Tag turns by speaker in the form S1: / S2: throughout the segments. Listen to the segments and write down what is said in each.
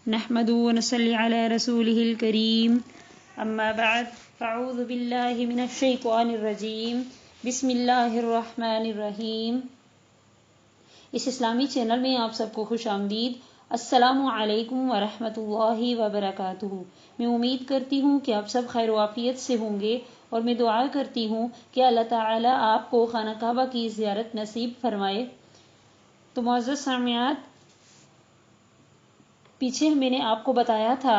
S1: نحمده ونصلي على رسوله الكريم اما بعد فاعوذ بالله من الشیطان الرجیم بسم اللہ الرحمن الرحیم۔ اس اسلامی چینل میں آپ سب کو خوش آمدید۔ السلام علیکم ورحمۃ اللہ وبرکاتہ۔ میں امید کرتی ہوں کہ آپ سب خیر و عافیت سے ہوں گے، اور میں دعا کرتی ہوں کہ اللہ تعالیٰ آپ کو خانہ کعبہ کی زیارت نصیب فرمائے۔ تو معزز سامعات، پیچھے میں نے آپ کو بتایا تھا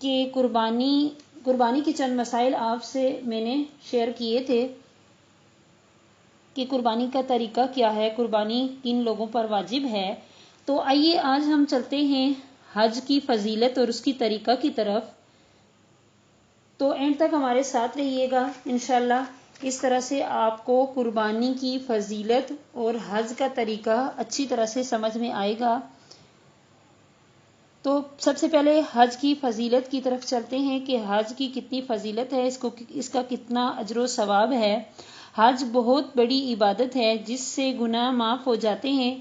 S1: کہ قربانی کے چند مسائل آپ سے میں نے شیئر کیے تھے کہ قربانی کا طریقہ کیا ہے، قربانی کن لوگوں پر واجب ہے۔ تو آئیے آج ہم چلتے ہیں حج کی فضیلت اور اس کی طریقہ کی طرف۔ تو اینڈ تک ہمارے ساتھ رہیے گا انشاءاللہ، اس طرح سے آپ کو قربانی کی فضیلت اور حج کا طریقہ اچھی طرح سے سمجھ میں آئے گا۔ تو سب سے پہلے حج کی فضیلت کی طرف چلتے ہیں کہ حج کی کتنی فضیلت ہے، اس کا کتنا اجر و ثواب ہے۔ حج بہت بڑی عبادت ہے جس سے گناہ معاف ہو جاتے ہیں۔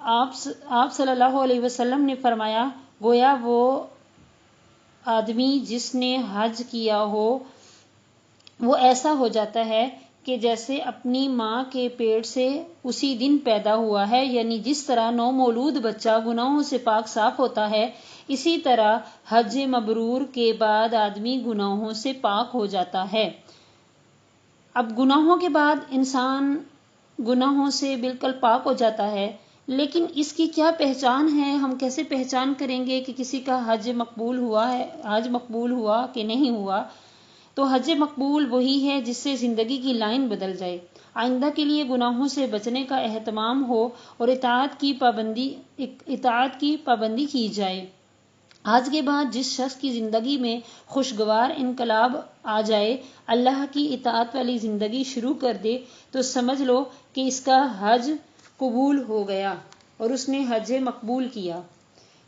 S1: آپ صلی اللہ علیہ وسلم نے فرمایا، گویا وہ آدمی جس نے حج کیا ہو وہ ایسا ہو جاتا ہے کہ جیسے اپنی ماں کے پیٹ سے اسی دن پیدا ہوا ہے، یعنی جس طرح نومولود بچہ گناہوں سے پاک صاف ہوتا ہے، اسی طرح حج مبرور کے بعد آدمی گناہوں سے پاک ہو جاتا ہے۔ اب گناہوں کے بعد انسان گناہوں سے بالکل پاک ہو جاتا ہے، لیکن اس کی کیا پہچان ہے؟ ہم کیسے پہچان کریں گے کہ کسی کا حج مقبول ہوا کہ نہیں ہوا؟ تو حج مقبول وہی ہے جس سے زندگی کی لائن بدل جائے، آئندہ کے لیے گناہوں سے بچنے کا اہتمام ہو اور اطاعت کی پابندی کی جائے۔ حج کے بعد جس شخص کی زندگی میں خوشگوار انقلاب آ جائے، اللہ کی اطاعت والی زندگی شروع کر دے، تو سمجھ لو کہ اس کا حج قبول ہو گیا اور اس نے حج مقبول کیا۔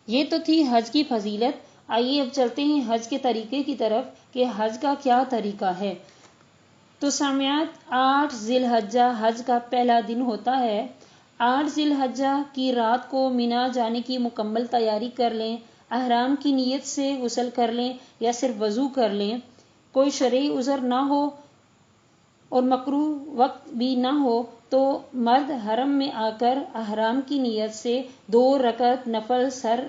S1: یہ تو تھی حج کی فضیلت۔ آئیے اب چلتے ہیں حج کے طریقے کی طرف کہ حج کا کیا طریقہ ہے۔ تو سامعات، 8 ذی الحجہ حج کا پہلا دن ہوتا ہے۔ 8 ذی الحجہ کی رات کو مینا جانے کی مکمل تیاری کر لیں، احرام کی نیت سے غسل کر لیں یا صرف وضو کر لیں۔ کوئی شرعی عذر نہ ہو اور مکروہ وقت بھی نہ ہو تو مرد حرم میں آ کر احرام کی نیت سے 2 رکعت نفل سر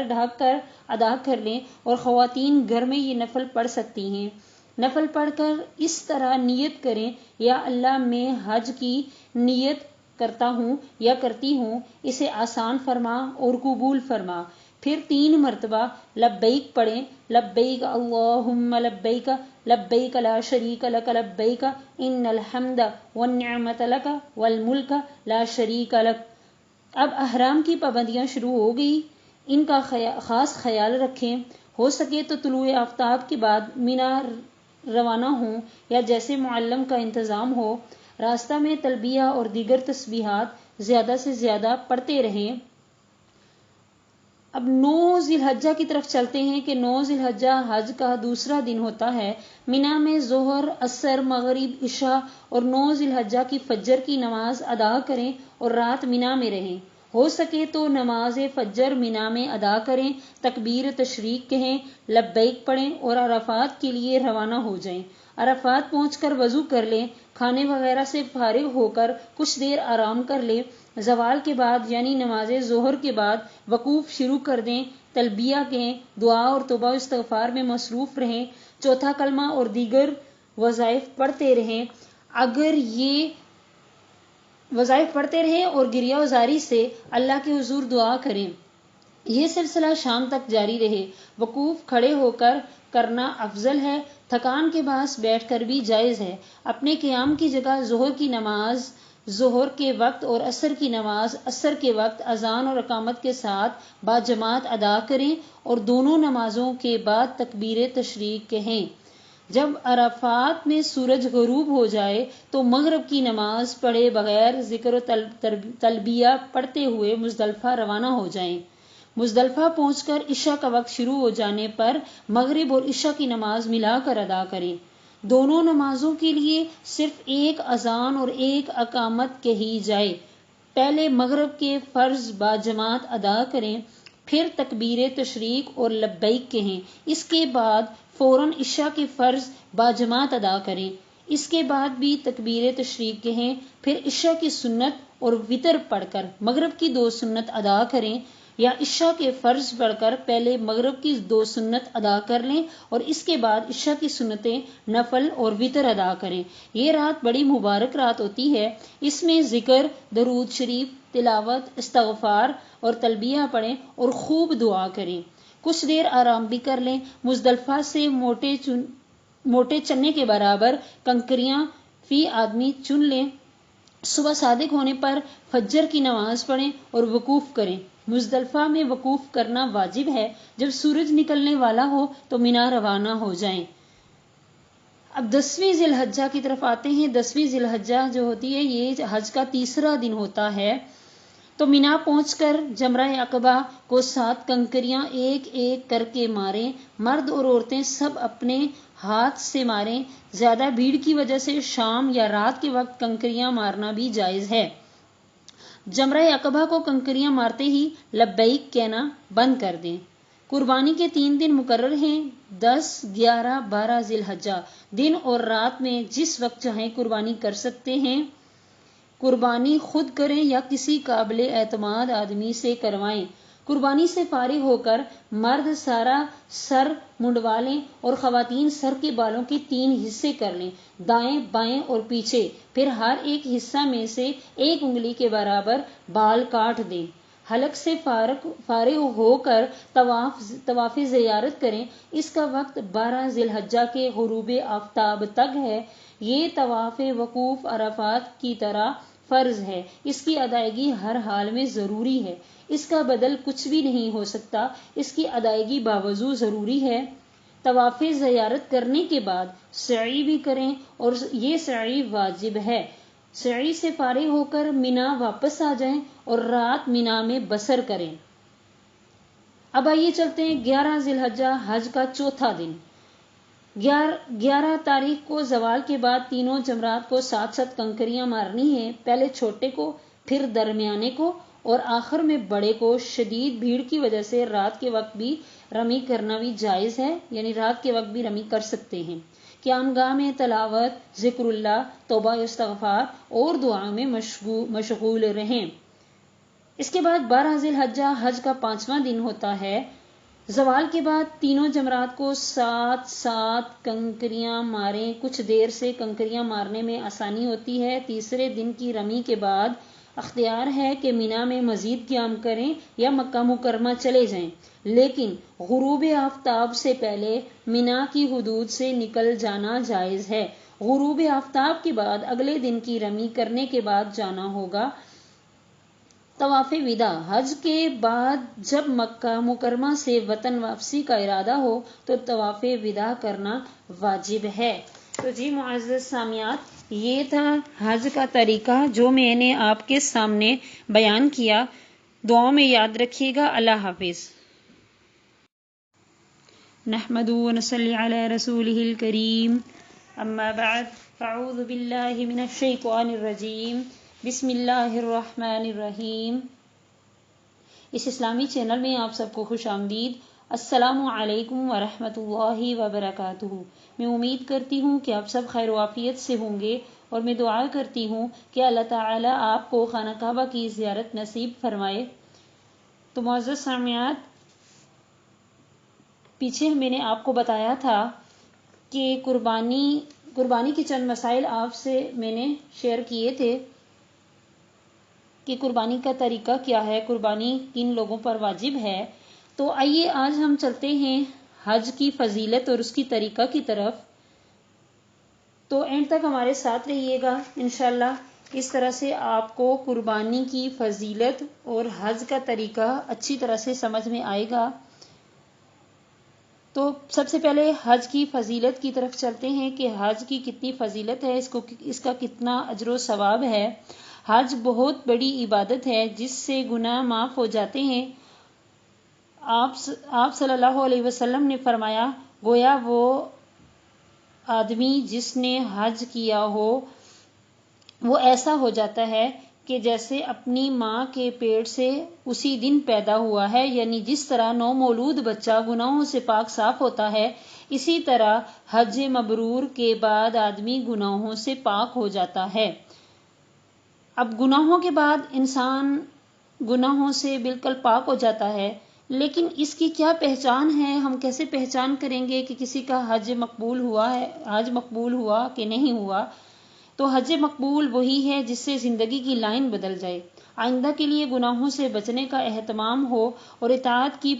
S1: ڈھک کر ادا کر لیں، اور خواتین گھر میں یہ نفل پڑھ سکتی ہیں۔ نفل پڑھ کر اس طرح نیت کریں، یا اللہ میں حج کی نیت کرتا ہوں یا کرتی ہوں، اسے آسان فرما اور قبول فرما۔ پھر 3 مرتبہ لبیک پڑھیں، لبیک اللہم لبیک، لبیک لا شریک لک لبیک، ان الحمد والنعمت لک والملک لا شریک لک۔ اب احرام کی پابندیاں شروع ہو گئی، ان کا خاص خیال رکھیں۔ ہو سکے تو طلوع آفتاب کے بعد مینا روانہ ہوں، یا جیسے معلم کا انتظام ہو، راستہ میں تلبیہ اور دیگر تسبیحات زیادہ سے زیادہ پڑھتے رہیں۔ اب 9 ذی الحجہ کی طرف چلتے ہیں کہ 9 ذی الحجہ حج کا دوسرا دن ہوتا ہے۔ مینا میں ظہر، عصر، مغرب، عشاء اور 9 ذی الحجہ کی فجر کی نماز ادا کریں اور رات مینا میں رہیں۔ ہو سکے تو نماز فجر مینا میں ادا کریں، تکبیر تشریق کہیں، لبیک پڑھیں اور عرفات کے لیے روانہ ہو جائیں۔ عرفات پہنچ کر وضو کر لیں، کھانے وغیرہ سے فارغ ہو کر کچھ دیر آرام کر لیں۔ زوال کے بعد یعنی نماز ظہر کے بعد وقوف شروع کر دیں، تلبیہ کہیں، دعا اور توبہ و استغفار میں مصروف رہیں، چوتھا کلمہ اور دیگر وظائف پڑھتے رہیں۔ اگر یہ وظائف پڑھتے رہیں اور گریہ وزاری سے اللہ کے حضور دعا کریں۔ یہ سلسلہ شام تک جاری رہے۔ وقوف کھڑے ہو کر کرنا افضل ہے، تھکان کے باعث بیٹھ کر بھی جائز ہے۔ اپنے قیام کی جگہ ظہر کی نماز ظہر کے وقت اور عصر کی نماز عصر کے وقت اذان اور اقامت کے ساتھ باجماعت ادا کریں، اور دونوں نمازوں کے بعد تکبیر تشریق کہیں۔ جب عرفات میں سورج غروب ہو جائے تو مغرب کی نماز پڑھے بغیر ذکر و تلبیہ پڑھتے ہوئے مزدلفہ روانہ ہو جائیں۔ مزدلفہ پہنچ کر عشاء کا وقت شروع ہو جانے پر مغرب اور عشاء کی نماز ملا کر ادا کریں۔ دونوں نمازوں کے لیے صرف ایک اذان اور ایک اقامت کہی جائے۔ پہلے مغرب کے فرض باجماعت ادا کریں، پھر تکبیر تشریق اور لبیک کہیں، اس کے بعد فوراً عشاء کے فرض باجماعت ادا کریں، اس کے بعد بھی تکبیر تشریق کہیں، پھر عشاء کی سنت اور وتر پڑھ کر مغرب کی 2 سنت ادا کریں، یا عشاء کے فرض پڑھ کر پہلے مغرب کی 2 سنت ادا کر لیں اور اس کے بعد عشاء کی سنتیں نفل اور وتر ادا کریں۔ یہ رات بڑی مبارک رات ہوتی ہے، اس میں ذکر، درود شریف، تلاوت، استغفار اور تلبیہ پڑھیں اور خوب دعا کریں۔ کچھ دیر آرام بھی کر لیں۔ مزدلفہ سے موٹے چنے کے برابر کنکریاں فی آدمی چن لیں۔ صبح صادق ہونے پر فجر کی نماز پڑھیں اور وقوف کریں۔ مزدلفہ میں وقوف کرنا واجب ہے۔ جب سورج نکلنے والا ہو تو منا روانہ ہو جائیں۔ اب 10ویں ذی الحجہ کی طرف آتے ہیں۔ 10ویں ذی الحجہ جو ہوتی ہے یہ حج کا تیسرا دن ہوتا ہے۔ تو منا پہنچ کر جمرہ عقبہ کو 7 کنکریاں ایک ایک کر کے ماریں۔ مرد اور عورتیں سب اپنے ہاتھ سے ماریں۔ زیادہ بھیڑ کی وجہ سے شام یا رات کے وقت کنکریاں مارنا بھی جائز ہے۔ جمرہ عقبہ کو کنکریاں مارتے ہی لبیک کہنا بند کر دیں۔ قربانی کے 3 دن مقرر ہیں، 10، 11، 12 ذی الحجہ۔ دن اور رات میں جس وقت چاہیں قربانی کر سکتے ہیں۔ قربانی خود کریں یا کسی قابل اعتماد آدمی سے کروائیں۔ قربانی سے فارغ ہو کر مرد سارا سر منڈوا لیں اور خواتین سر کے بالوں کے 3 حصے کر لیں، دائیں، بائیں اور پیچھے، پھر ہر ایک حصہ میں سے 1 انگلی کے برابر بال کاٹ دیں۔ حلق سے فارغ ہو کر طواف زیارت کریں۔ اس کا وقت 12 ذی الحجہ کے غروب آفتاب تک ہے۔ یہ طواف وقوف عرفات کی طرح فرض ہے، اس کی ادائیگی ہر حال میں ضروری ہے، اس کا بدل کچھ بھی نہیں ہو سکتا، اس کی ادائیگی باوضو ضروری ہے۔ طواف زیارت کرنے کے بعد سعی بھی کریں اور یہ سعی واجب ہے۔ سعی سے فارغ ہو کر منا واپس آ جائیں اور رات منا میں بسر کریں۔ اب آئیے چلتے ہیں 11 ذی الحجہ، حج کا چوتھا دن۔ 11 تاریخ کو زوال کے بعد تینوں جمرات کو 7 کنکریاں مارنی ہیں، پہلے چھوٹے کو، پھر درمیانے کو اور آخر میں بڑے کو۔ شدید بھیڑ کی وجہ سے رات کے وقت بھی رمی کرنا بھی جائز ہے، یعنی رات کے وقت بھی رمی کر سکتے ہیں۔ قیام گاہ میں تلاوت، ذکر اللہ، توبہ استغفار اور دعا میں مشغول رہیں۔ اس کے بعد 12 ذی الحجہ حج کا 5واں دن ہوتا ہے۔ زوال کے بعد تینوں جمرات کو 7 کنکریاں ماریں۔ کچھ دیر سے کنکریاں مارنے میں آسانی ہوتی ہے۔ تیسرے دن کی رمی کے بعد اختیار ہے کہ منا میں مزید قیام کریں یا مکہ مکرمہ چلے جائیں، لیکن غروب آفتاب سے پہلے منا کی حدود سے نکل جانا جائز ہے۔ غروب آفتاب کے بعد اگلے دن کی رمی کرنے کے بعد جانا ہوگا۔ طواف وداع، حج کے بعد جب مکہ مکرمہ سے وطن واپسی کا ارادہ ہو تو طواف وداع کرنا واجب ہے۔ تو جی معزز سامعات، یہ تھا حج کا طریقہ جو میں نے آپ کے سامنے بیان کیا۔ دعاؤں میں یاد رکھیے گا۔ اللہ حافظ۔ نحمدہ ونصلی علی رسولہ الکریم، اما بعد، فاعوذ باللہ من الشیطان الرجیم، بسم اللہ الرحمن الرحیم۔ اس اسلامی چینل میں آپ سب کو خوش آمدید۔ السلام علیکم ورحمۃ اللہ وبرکاتہ۔ میں امید کرتی ہوں کہ آپ سب خیر و عافیت سے ہوں گے اور میں دعا کرتی ہوں کہ اللہ تعالیٰ آپ کو خانہ کعبہ کی زیارت نصیب فرمائے۔ تو معزز سامعات، پیچھے میں نے آپ کو بتایا تھا کہ قربانی کے چند مسائل آپ سے میں نے شیئر کیے تھے کہ قربانی کا طریقہ کیا ہے، قربانی کن لوگوں پر واجب ہے۔ تو آئیے آج ہم چلتے ہیں حج کی فضیلت اور اس کی طریقہ کی طرف۔ تو اینڈ تک ہمارے ساتھ رہیے گا انشاءاللہ، اس طرح سے آپ کو قربانی کی فضیلت اور حج کا طریقہ اچھی طرح سے سمجھ میں آئے گا۔ تو سب سے پہلے حج کی فضیلت کی طرف چلتے ہیں کہ حج کی کتنی فضیلت ہے، اس کا کتنا اجر و ثواب ہے۔ حج بہت بڑی عبادت ہے جس سے گناہ معاف ہو جاتے ہیں۔ آپ صلی اللہ علیہ وسلم نے فرمایا، گویا وہ آدمی جس نے حج کیا ہو وہ ایسا ہو جاتا ہے کہ جیسے اپنی ماں کے پیٹ سے اسی دن پیدا ہوا ہے، یعنی جس طرح نومولود بچہ گناہوں سے پاک صاف ہوتا ہے، اسی طرح حج مبرور کے بعد آدمی گناہوں سے پاک ہو جاتا ہے۔ اب گناہوں کے بعد انسان گناہوں سے بالکل پاک ہو جاتا ہے، لیکن اس کی کیا پہچان ہے؟ ہم کیسے پہچان کریں گے کہ کسی کا حج مقبول ہوا کہ نہیں ہوا؟ تو حج مقبول وہی ہے جس سے زندگی کی لائن بدل جائے، آئندہ کے لیے گناہوں سے بچنے کا اہتمام ہو اور اطاعت کی